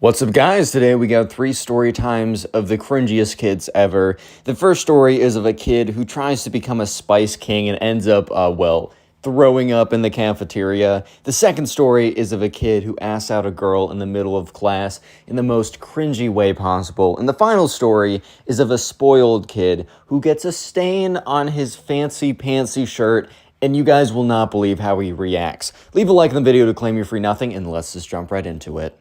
What's up, guys? Today we got 3 story times of the cringiest kids ever. The first story is of a kid who tries to become a Spice King and ends up, throwing up in the cafeteria. The second story is of a kid who asks out a girl in the middle of class in the most cringy way possible. And the final story is of a spoiled kid who gets a stain on his fancy pantsy shirt, and you guys will not believe how he reacts. Leave a like on the video to claim your free nothing, and let's just jump right into it.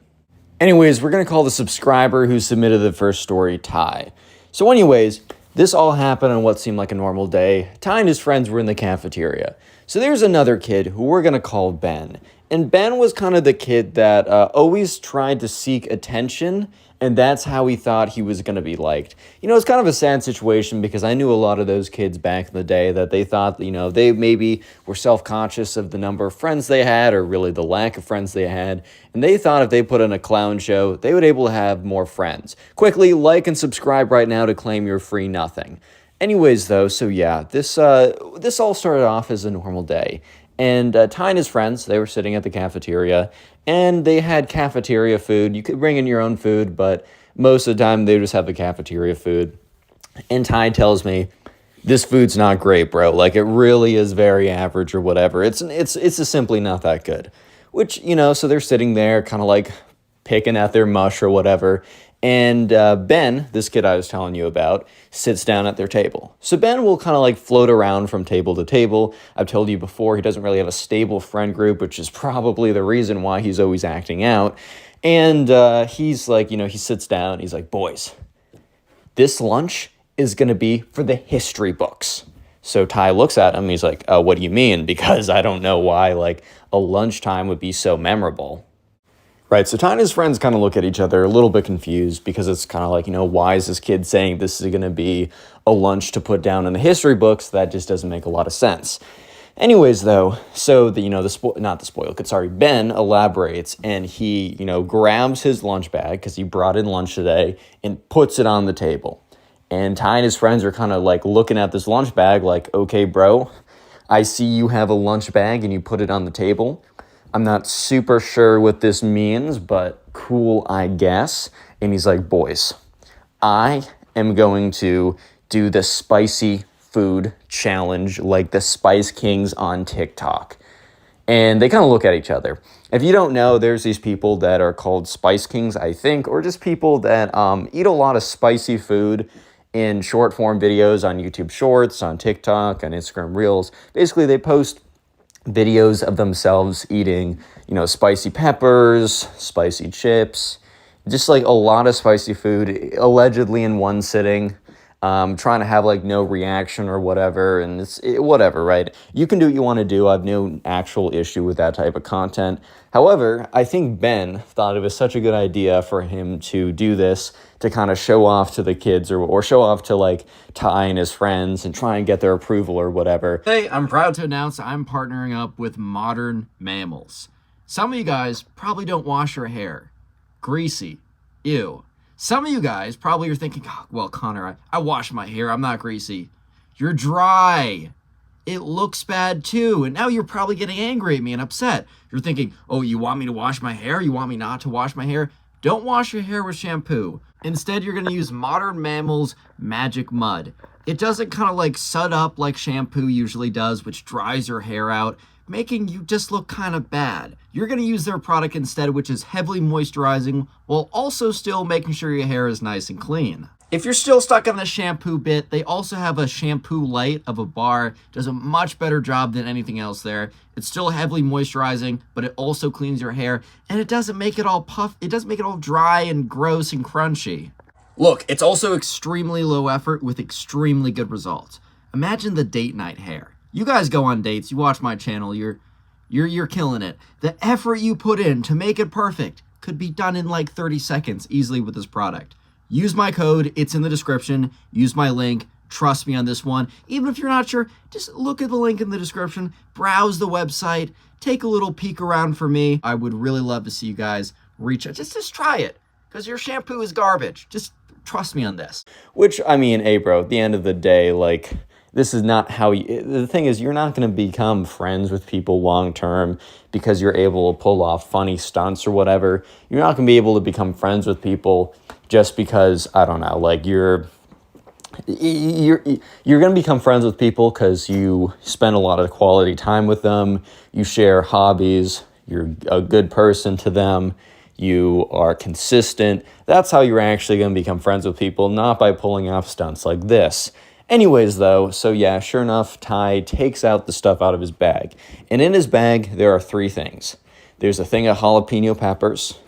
Anyways, we're going to call the subscriber who submitted the first story Ty. So anyways, this all happened on what seemed like a normal day. Ty and his friends were in the cafeteria. So there's another kid who we're going to call Ben. And Ben was kind of the kid that always tried to seek attention, and that's how he thought he was going to be liked. You know, it's kind of a sad situation because I knew a lot of those kids back in the day that they thought, you know, they maybe were self-conscious of the number of friends they had or really the lack of friends they had. And they thought if they put on a clown show, they would be able to have more friends. Quickly, like and subscribe right now to claim your free nothing. Anyways, though, so yeah, this all started off as a normal day. And Ty and his friends, they were sitting at the cafeteria, and they had cafeteria food. You could bring in your own food, but most of the time they just have the cafeteria food. And Ty tells me, this food's not great, bro. Like, it really is very average or whatever. It's just simply not that good. Which, you know, so they're sitting there kind of like picking at their mush or whatever. And Ben, this kid I was telling you about, sits down at their table. So Ben will kind of like float around from table to table. I've told you before, he doesn't really have a stable friend group, which is probably the reason why he's always acting out. And he's like, you know, he sits down. He's like, boys, this lunch is going to be for the history books. So Ty looks at him. He's like, what do you mean? Because I don't know why like a lunchtime would be so memorable. Right, so Ty and his friends kind of look at each other a little bit confused because it's kind of like, you know, why is this kid saying this is going to be a lunch to put down in the history books? That just doesn't make a lot of sense. Anyways, though, so Ben elaborates, and he, you know, grabs his lunch bag because he brought in lunch today and puts it on the table. And Ty and his friends are kind of like looking at this lunch bag like, okay, bro, I see you have a lunch bag and you put it on the table. I'm not super sure what this means, but cool, I guess. And he's like, boys, I am going to do the spicy food challenge like the Spice Kings on TikTok. And they kind of look at each other. If you don't know, there's these people that are called Spice Kings, I think, or just people that eat a lot of spicy food in short form videos on YouTube Shorts, on TikTok, on Instagram Reels. Basically, they post videos of themselves eating, you know, spicy peppers, spicy chips, just like a lot of spicy food, allegedly in one sitting, trying to have like no reaction or whatever, and whatever, right? You can do what you want to do. I have no actual issue with that type of content. However, I think Ben thought it was such a good idea for him to do this to kind of show off to the kids or show off to like Ty and his friends and try and get their approval or whatever. Hey, I'm proud to announce I'm partnering up with Modern Mammals. Some of you guys probably don't wash your hair. Greasy. Ew. Some of you guys probably are thinking, oh, well, Connor, I wash my hair. I'm not greasy. You're dry. It looks bad too. And now you're probably getting angry at me and upset. You're thinking, oh, you want me to wash my hair? You want me not to wash my hair? Don't wash your hair with shampoo. Instead, you're going to use Modern Mammals Magic Mud. It doesn't kind of like sud up like shampoo usually does, which dries your hair out, making you just look kind of bad. You're going to use their product instead, which is heavily moisturizing while also still making sure your hair is nice and clean. If you're still stuck on the shampoo bit, they also have a shampoo light of a bar. Does a much better job than anything else there. It's still heavily moisturizing, but it also cleans your hair, and it doesn't make it all puff. It doesn't make it all dry and gross and crunchy. Look, it's also extremely low effort with extremely good results. Imagine the date night hair. You guys go on dates, you watch my channel, you're killing it. The effort you put in to make it perfect could be done in like 30 seconds easily with this product. Use my code, it's in the description. Use my link, trust me on this one. Even if you're not sure, just look at the link in the description, browse the website, take a little peek around for me. I would really love to see you guys reach out. Just try it, because your shampoo is garbage. Just trust me on this. Which, I mean, hey, bro, at the end of the day, like, this is not how you, the thing is, you're not going to become friends with people long term because you're able to pull off funny stunts or whatever. You're not going to be able to become friends with people just because, I don't know, like you're going to become friends with people because you spend a lot of quality time with them, you share hobbies, you're a good person to them, you are consistent. That's how you're actually going to become friends with people, not by pulling off stunts like this. Anyways, though, so yeah, sure enough, Ty takes out the stuff out of his bag. And in his bag, there are 3 things. There's a thing of jalapeno peppers,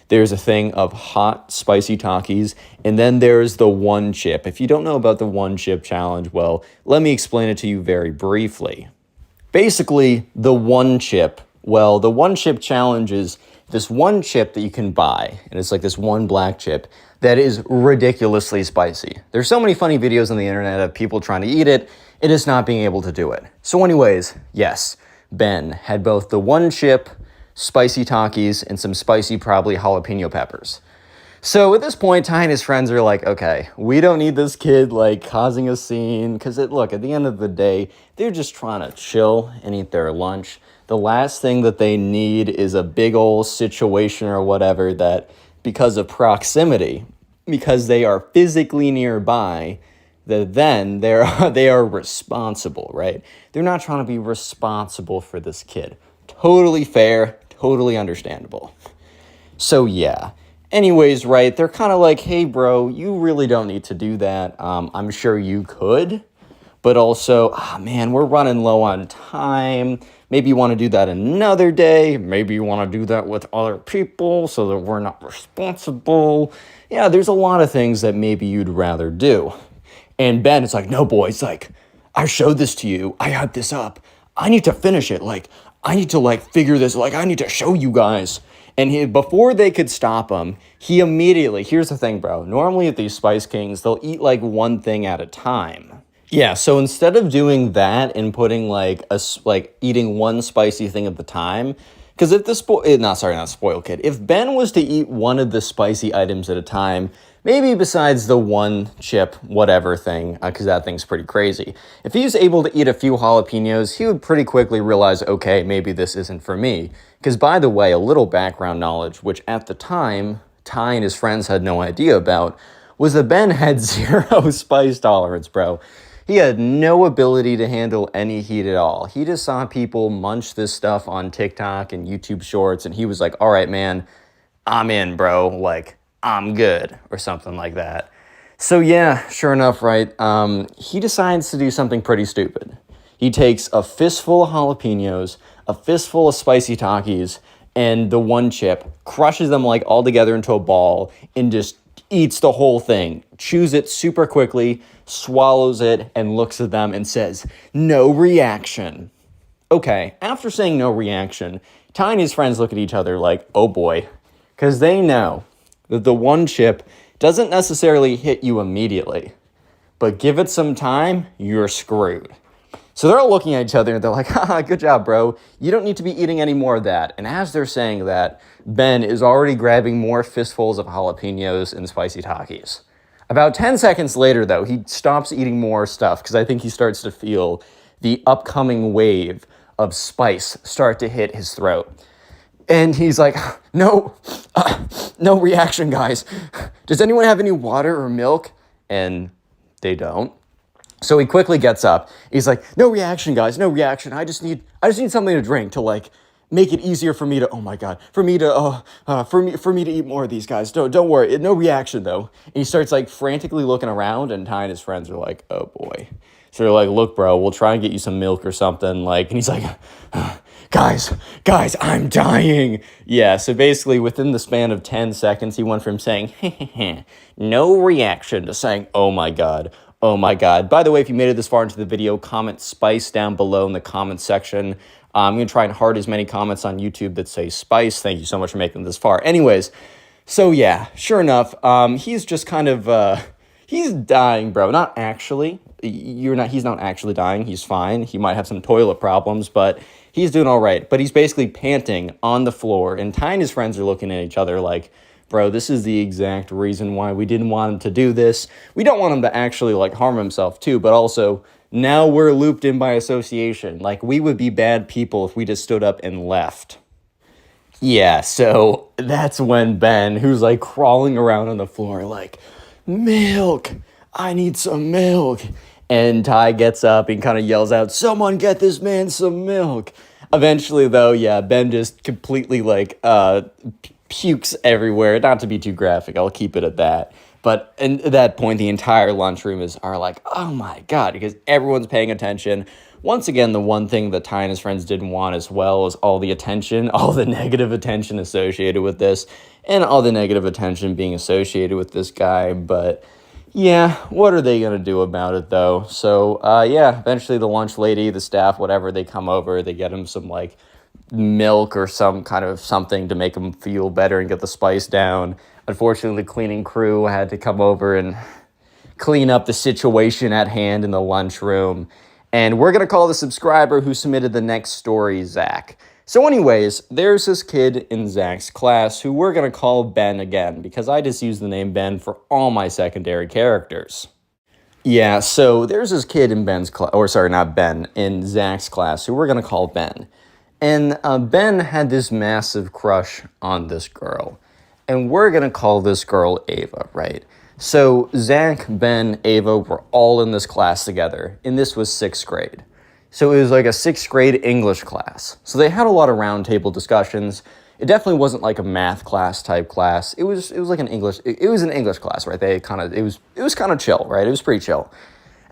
there's a thing of hot, spicy Takis, and then there's the one chip. If you don't know about the one chip challenge, well, let me explain it to you very briefly. Basically, the one chip challenge is this one chip that you can buy, and it's like this one black chip that is ridiculously spicy. There's so many funny videos on the internet of people trying to eat it, and just not being able to do it. So anyways, yes, Ben had both the one chip, spicy Takis, and some spicy, probably jalapeno peppers. So at this point, Ty and his friends are like, okay, we don't need this kid like causing a scene, because look, at the end of the day, they're just trying to chill and eat their lunch. The last thing that they need is a big old situation or whatever that, because of proximity, because they are physically nearby, that then they are responsible, right? They're not trying to be responsible for this kid. Totally fair, totally understandable. So yeah. Anyways, right, they're kind of like, hey, bro, you really don't need to do that. I'm sure you could, but also, man, we're running low on time. Maybe you want to do that another day. Maybe you want to do that with other people so that we're not responsible. Yeah, there's a lot of things that maybe you'd rather do. And Ben is like, no, boys, like, I showed this to you. I had this up. I need to finish it. Like, I need to, like, figure this. Like, I need to show you guys. And before they could stop him, he immediately, here's the thing, bro. Normally at these Spice Kings, they'll eat like one thing at a time. Yeah, so instead of doing that and putting like eating one spicy thing at the time, because if not spoiled kid, if Ben was to eat one of the spicy items at a time, maybe besides the one chip whatever thing, because that thing's pretty crazy. If he was able to eat a few jalapenos, he would pretty quickly realize, okay, maybe this isn't for me. Because by the way, a little background knowledge, which at the time, Ty and his friends had no idea about, was that Ben had 0 spice tolerance, bro. He had no ability to handle any heat at all. He just saw people munch this stuff on TikTok and YouTube Shorts, and he was like, all right, man, I'm in, bro. Like, I'm good, or something like that. So yeah, sure enough, right, he decides to do something pretty stupid. He takes a fistful of jalapenos, a fistful of spicy Takis, and the one chip, crushes them like all together into a ball, and just eats the whole thing, chews it super quickly, swallows it, and looks at them and says, no reaction. Okay, after saying no reaction, Ty and his friends look at each other like, oh boy, because they know that the one chip doesn't necessarily hit you immediately, but give it some time, you're screwed. So they're all looking at each other and they're like, haha, good job, bro. You don't need to be eating any more of that. And as they're saying that, Ben is already grabbing more fistfuls of jalapenos and spicy Takis. About 10 seconds later, though, he stops eating more stuff because I think he starts to feel the upcoming wave of spice start to hit his throat. And he's like, no reaction, guys. Does anyone have any water or milk? And they don't. So he quickly gets up. He's like, no reaction, guys, no reaction. I just need something to drink to like make it easier for me to, oh my God, for me to eat more of these guys. Don't worry, no reaction though. And he starts like frantically looking around, and Ty and his friends are like, oh boy. So they're like, look, bro, we'll try and get you some milk or something. Like, and he's like, guys, I'm dying. Yeah, so basically within the span of 10 seconds, he went from saying, no reaction to saying, oh my God. Oh my God. By the way, if you made it this far into the video, comment spice down below in the comment section. I'm going to try and heart as many comments on YouTube that say spice. Thank you so much for making it this far. Anyways, so yeah, sure enough, he's just kind of, he's dying, bro. Not actually. He's not actually dying. He's fine. He might have some toilet problems, but he's doing all right. But he's basically panting on the floor, and Ty and his friends are looking at each other like, bro, this is the exact reason why we didn't want him to do this. We don't want him to actually like harm himself too, but also Now we're looped in by association. Like, we would be bad people if we just stood up and left. Yeah, so that's when Ben, who's like crawling around on the floor, like, milk, I need some milk. And Ty gets up and kind of yells out, someone get this man some milk. Eventually, though, yeah, Ben just completely like pukes everywhere. Not to be too graphic, I'll keep it at that. But at that point, the entire lunchroom are like, oh my God, because everyone's paying attention. Once again, the one thing that Ty and his friends didn't want as well is all the attention, all the negative attention associated with this, and all the negative attention being associated with this guy. But yeah, what are they going to do about it, though? So, yeah, eventually the lunch lady, the staff, whatever, they come over, they get him some, like, milk or some kind of something to make him feel better and get the spice down. Unfortunately, the cleaning crew had to come over and clean up the situation at hand in the lunchroom. And we're going to call the subscriber who submitted the next story Zach. So anyways, there's this kid in Zach's class who we're going to call Ben again, because I just use the name Ben for all my secondary characters. Yeah, so there's this kid in Ben's class, or sorry, not Ben, in Zach's class who we're going to call Ben. And Ben had this massive crush on this girl. And we're going to call this girl Ava, right? So Zach, Ben, Ava were all in this class together, and this was 6th grade. So it was like a 6th grade English class. So they had a lot of roundtable discussions. It definitely wasn't like a math class type class. It was like an English. It was an English class, right? It was kind of chill, right? It was pretty chill.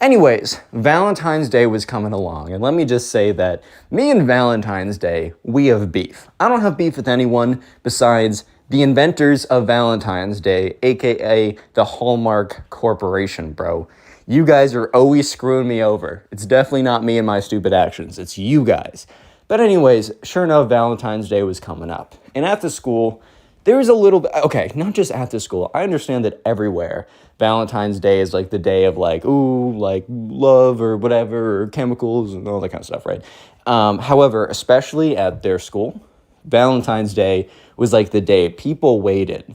Anyways, Valentine's Day was coming along, and let me just say that me and Valentine's Day, we have beef. I don't have beef with anyone besides the inventors of Valentine's Day, aka the Hallmark Corporation, bro. You guys are always screwing me over. It's definitely not me and my stupid actions. It's you guys. But anyways, sure enough, Valentine's Day was coming up. And at the school, there was a little bit, okay, not just at the school. I understand that everywhere, Valentine's Day is like the day of like, ooh, like love or whatever, or chemicals and all that kind of stuff, right? However, especially at their school, Valentine's Day was like the day people waited.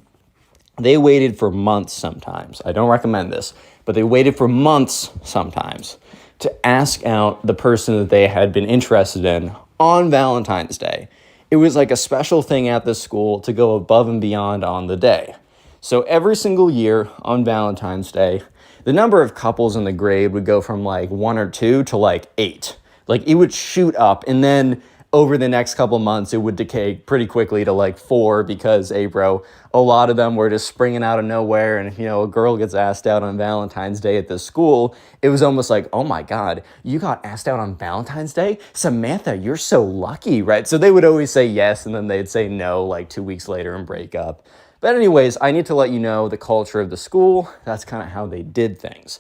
They waited for months sometimes. I don't recommend this, but they waited for months sometimes to ask out the person that they had been interested in on Valentine's Day. It was like a special thing at the school to go above and beyond on the day. So every single year on Valentine's Day, the number of couples in the grade would go from like 1 or 2 to like 8. Like it would shoot up, and then over the next couple months, it would decay pretty quickly to like 4 because, hey, bro, a lot of them were just springing out of nowhere. And, you know, a girl gets asked out on Valentine's Day at the school. It was almost like, oh, my God, you got asked out on Valentine's Day? Samantha, you're so lucky, right? So they would always say yes, and then they'd say no like 2 weeks later and break up. But anyways, I need to let you know the culture of the school. That's kind of how they did things.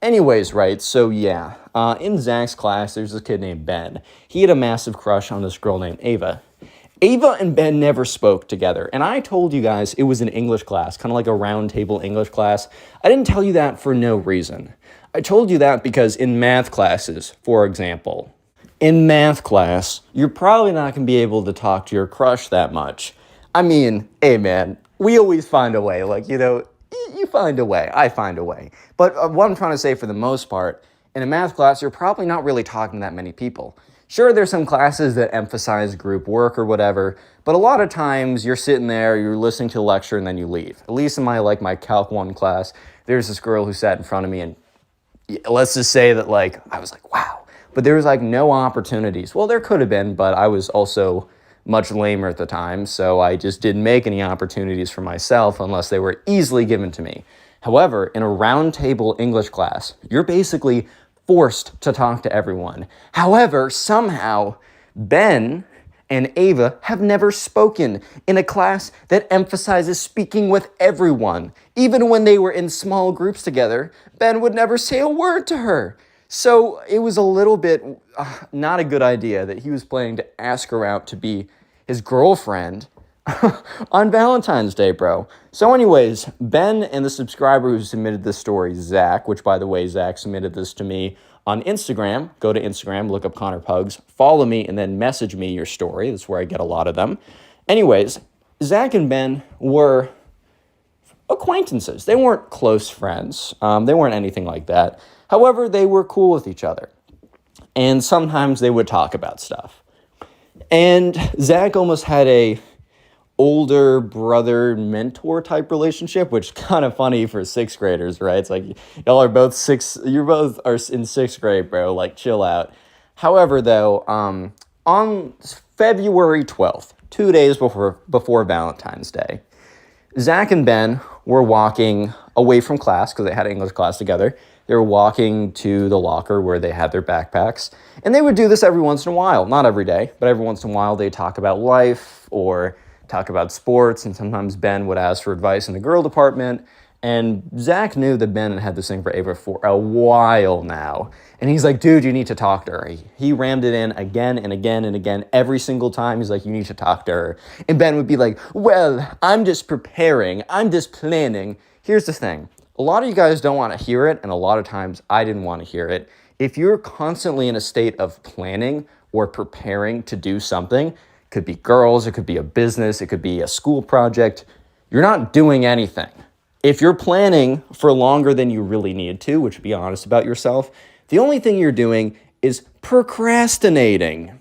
Anyways, right, so yeah, in Zach's class, there's this kid named Ben. He had a massive crush on this girl named Ava. Ava and Ben never spoke together, and I told you guys it was an English class, kind of like a round table English class. I didn't tell you that for no reason. I told you that because in math classes, for example, in math class, you're probably not going to be able to talk to your crush that much. I mean, hey man, we always find a way, like, you know, you find a way, I find a way. But what I'm trying to say for the most part, in a math class, you're probably not really talking to that many people. Sure, there's some classes that emphasize group work or whatever, but a lot of times you're sitting there, you're listening to a lecture, and then you leave. At least in my Calc 1 class, there's this girl who sat in front of me, and let's just say that, like, I was like, wow. But there was, like, no opportunities. Well, there could have been, but I was also much lamer at the time, so I just didn't make any opportunities for myself unless they were easily given to me. However, in a round table English class, you're basically forced to talk to everyone. However, somehow, Ben and Ava have never spoken in a class that emphasizes speaking with everyone. Even when they were in small groups together, Ben would never say a word to her. So it was a little bit not a good idea that he was planning to ask her out to be his girlfriend on Valentine's Day, bro. So anyways, Ben and the subscriber who submitted this story, Zach, which by the way, Zach submitted this to me on Instagram. Go to Instagram, look up connorpugs, follow me, and then message me your story. That's where I get a lot of them. Anyways, Zach and Ben were acquaintances. They weren't close friends. They weren't anything like that. However, they were cool with each other. And sometimes they would talk about stuff. And Zach almost had a older brother mentor type relationship, which is kind of funny for sixth graders, right? It's like y'all are both you both are in sixth grade, bro. Like, chill out. However, though, on February 12th, 2 days before Valentine's Day, Zach and Ben were walking away from class because they had English class together. They were walking to the locker where they had their backpacks. And they would do this every once in a while. Not every day, but every once in a while they talk about life or talk about sports. And sometimes Ben would ask for advice in the girl department. And Zach knew that Ben had had this thing for Ava for a while now. And he's like, dude, you need to talk to her. He rammed it in again and again and again. Every single time he's like, you need to talk to her. And Ben would be like, well, I'm just preparing. I'm just planning. Here's the thing. A lot of you guys don't want to hear it, and a lot of times I didn't want to hear it. If you're constantly in a state of planning or preparing to do something, it could be girls, it could be a business, it could be a school project, you're not doing anything. If you're planning for longer than you really need to, which be honest about yourself, the only thing you're doing is procrastinating.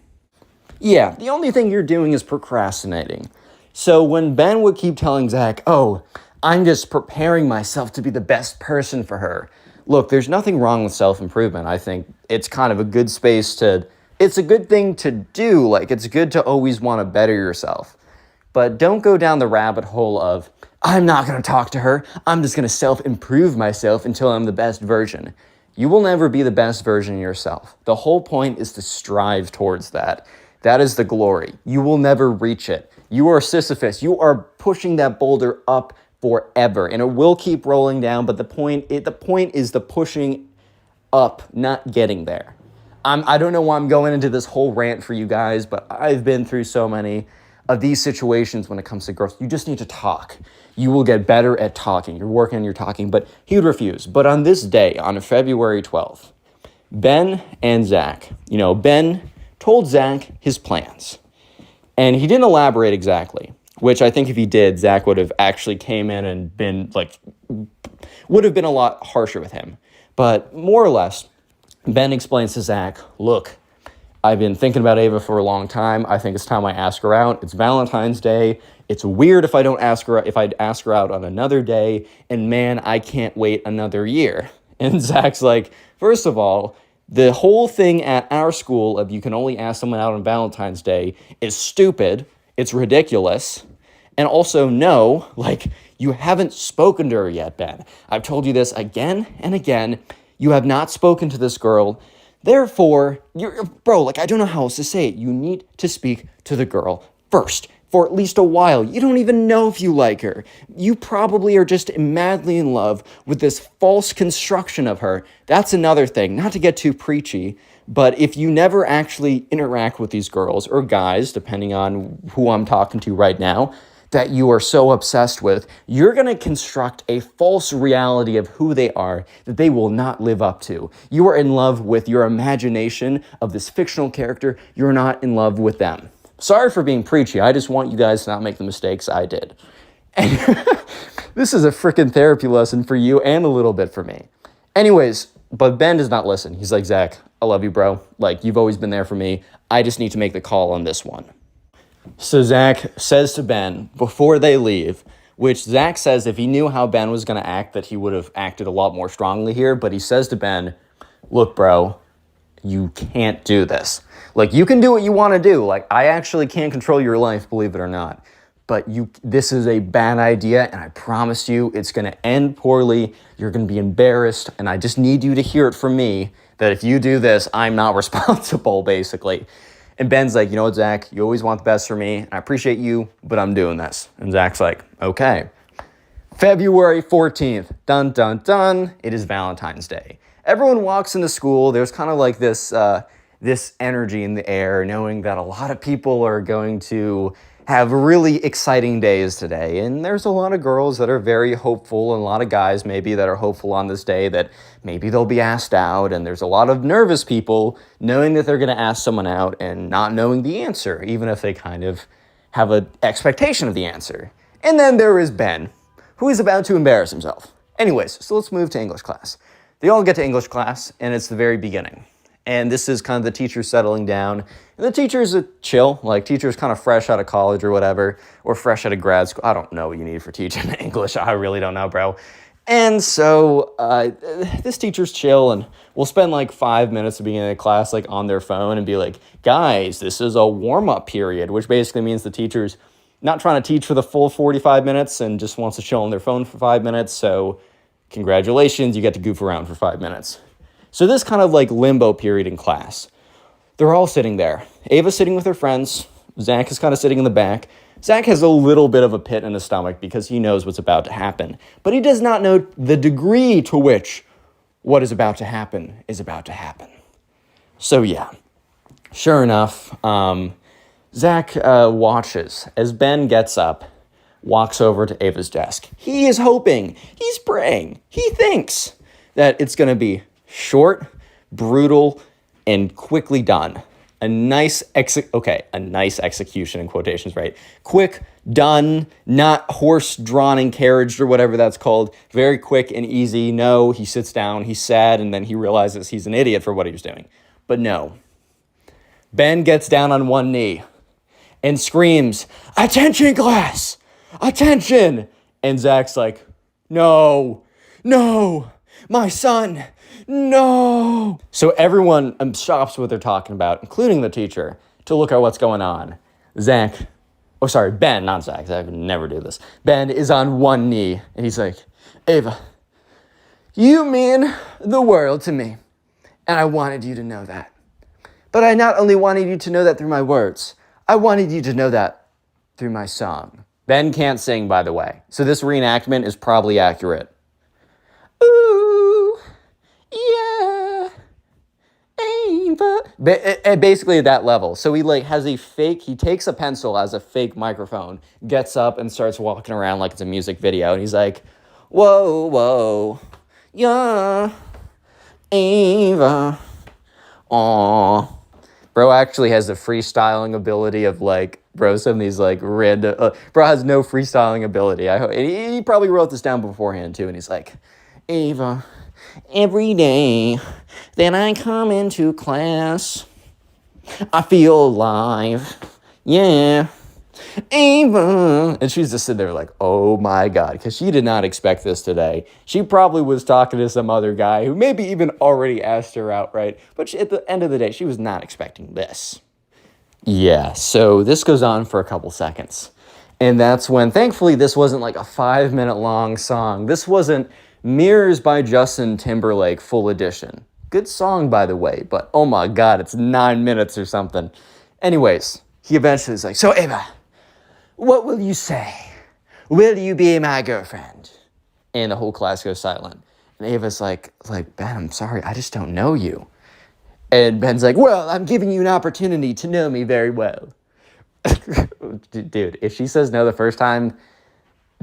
Yeah, the only thing you're doing is procrastinating. So when Ben would keep telling Zach, oh, I'm just preparing myself to be the best person for her. Look, there's nothing wrong with self-improvement. I think it's kind of a good it's a good thing to do. Like, it's good to always want to better yourself. But don't go down the rabbit hole of, I'm not going to talk to her. I'm just going to self-improve myself until I'm the best version. You will never be the best version of yourself. The whole point is to strive towards that. That is the glory. You will never reach it. You are Sisyphus. You are pushing that boulder up forever, and it will keep rolling down, but the point is the pushing up, not getting there. I don't know why I'm going into this whole rant for you guys, but I've been through so many of these situations when it comes to girls. You just need to talk. You will get better at talking. You're working on your talking, but he would refuse. But on this day, on February 12th, Ben and Zach, Ben told Zach his plans, and he didn't elaborate exactly. Which I think if he did, Zach would have actually came in and would have been a lot harsher with him. But more or less, Ben explains to Zach, look, I've been thinking about Ava for a long time. I think it's time I ask her out. It's Valentine's Day. It's weird if I'd ask her out on another day. And man, I can't wait another year. And Zach's like, first of all, the whole thing at our school of you can only ask someone out on Valentine's Day is stupid. It's ridiculous. And also, no, you haven't spoken to her yet, Ben. I've told you this again and again. You have not spoken to this girl. Therefore, I don't know how else to say it. You need to speak to the girl first for at least a while. You don't even know if you like her. You probably are just madly in love with this false construction of her. That's another thing, not to get too preachy, but if you never actually interact with these girls or guys, depending on who I'm talking to right now, that you are so obsessed with, you're going to construct a false reality of who they are that they will not live up to. You are in love with your imagination of this fictional character. You're not in love with them. Sorry for being preachy. I just want you guys to not make the mistakes I did. And this is a freaking therapy lesson for you and a little bit for me. Anyways, but Ben does not listen. He's like, Zach, I love you, bro. You've always been there for me. I just need to make the call on this one. So Zach says to Ben before they leave, which Zach says if he knew how Ben was going to act, that he would have acted a lot more strongly here. But he says to Ben, look, bro, you can't do this. You can do what you want to do. I actually can't control your life, believe it or not. But this is a bad idea, and I promise you it's going to end poorly. You're going to be embarrassed, and I just need you to hear it from me that if you do this, I'm not responsible, basically. And Ben's like, you know what, Zach, you always want the best for me. I appreciate you, but I'm doing this. And Zach's like, okay. February 14th, dun, dun, dun, it is Valentine's Day. Everyone walks into school. There's kind of this energy in the air, knowing that a lot of people are going to have really exciting days today. And there's a lot of girls that are very hopeful and a lot of guys maybe that are hopeful on this day that maybe they'll be asked out. And there's a lot of nervous people knowing that they're going to ask someone out and not knowing the answer, even if they kind of have an expectation of the answer. And then there is Ben, who is about to embarrass himself. Anyways, so let's move to English class. They all get to English class, and it's the very beginning. And this is kind of the teacher settling down. And the teacher's a chill, like teacher's kind of fresh out of college or whatever, or fresh out of grad school. I don't know what you need for teaching English. I really don't know, bro. And so this teacher's chill, and we'll spend like 5 minutes at the beginning of class like on their phone and be like, guys, this is a warm-up period, which basically means the teacher's not trying to teach for the full 45 minutes and just wants to chill on their phone for 5 minutes. So congratulations, you get to goof around for 5 minutes. So this kind of like limbo period in class. They're all sitting there. Ava's sitting with her friends. Zach is kind of sitting in the back. Zach has a little bit of a pit in his stomach because he knows what's about to happen. But he does not know the degree to which what is about to happen is about to happen. So yeah, sure enough, Zach watches as Ben gets up, walks over to Ava's desk. He is hoping, he's praying, he thinks that it's going to be short, brutal, and quickly done. A nice execution in quotations, right? Quick, done, not horse-drawn and carriaged or whatever that's called. Very quick and easy. No, he sits down, he's sad, and then he realizes he's an idiot for what he was doing. But no. Ben gets down on one knee and screams, "Attention, class! Attention!" And Zach's like, no, my son, no. So everyone stops what they're talking about, including the teacher, to look at what's going on. Ben, not Zach. Zach would never do this. Ben is on one knee, and he's like, "Ava, you mean the world to me, and I wanted you to know that. But I not only wanted you to know that through my words, I wanted you to know that through my song." Ben can't sing, by the way, so this reenactment is probably accurate. Ooh, yeah, Ava. Basically at that level. So he he takes a pencil as a fake microphone, gets up and starts walking around like it's a music video. And he's like, whoa, yeah, Ava, aw. Bro actually has the freestyling ability of some of these random. Bro has no freestyling ability. He probably wrote this down beforehand too, and he's like, "Ava, every day that I come into class, I feel alive. Yeah, Ava." And she's just sitting there like, oh my God, because she did not expect this today. She probably was talking to some other guy who maybe even already asked her out, right? But at the end of the day, she was not expecting this. Yeah, so this goes on for a couple seconds. And that's when, thankfully, this wasn't like a 5-minute long song. This wasn't Mirrors by Justin Timberlake full edition. Good song, by the way, but oh my God, it's 9 minutes or something. Anyways, he eventually is like, "So Ava, what will you say? Will you be my girlfriend?" And the whole class goes silent. And Ava's like, "Ben, I'm sorry, I just don't know you." And Ben's like, "Well, I'm giving you an opportunity to know me very well." Dude, if she says no the first time,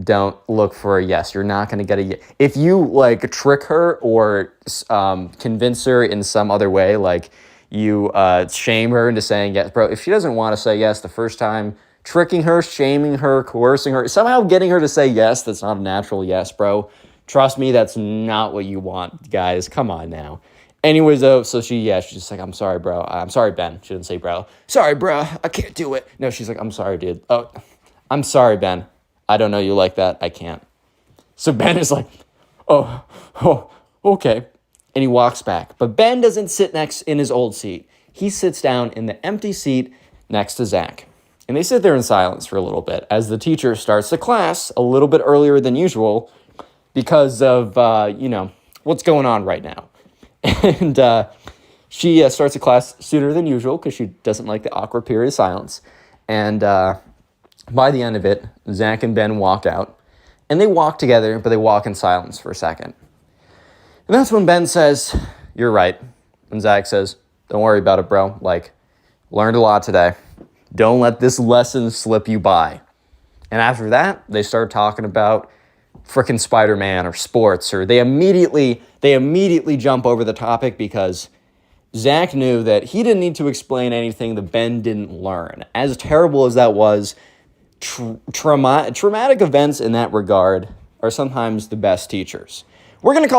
don't look for a yes. You're not going to get a yes. If you trick her or convince her in some other way, you shame her into saying yes, bro. If she doesn't want to say yes the first time, tricking her, shaming her, coercing her, somehow getting her to say yes, that's not a natural yes, bro. Trust me, that's not what you want, guys. Come on now. Anyways, though, so she's just like, "I'm sorry, bro. I'm sorry, Ben." She didn't say bro. "Sorry, bro. I can't do it." No, she's like, "I'm sorry, dude. Oh, I'm sorry, Ben. I don't know you like that. I can't." So Ben is like, oh, okay. And he walks back. But Ben doesn't sit next in his old seat. He sits down in the empty seat next to Zach. And they sit there in silence for a little bit as the teacher starts the class a little bit earlier than usual because of, what's going on right now. And she starts the class sooner than usual because she doesn't like the awkward period of silence. And by the end of it, Zach and Ben walk out. And they walk together, but they walk in silence for a second. And that's when Ben says, "You're right." And Zach says, "Don't worry about it, bro. Learned a lot today. Don't let this lesson slip you by." And after that, they start talking about frickin' Spider-Man or sports, or they immediately jump over the topic because Zach knew that he didn't need to explain anything that Ben didn't learn. As terrible as that was, traumatic events in that regard are sometimes the best teachers. We're going to call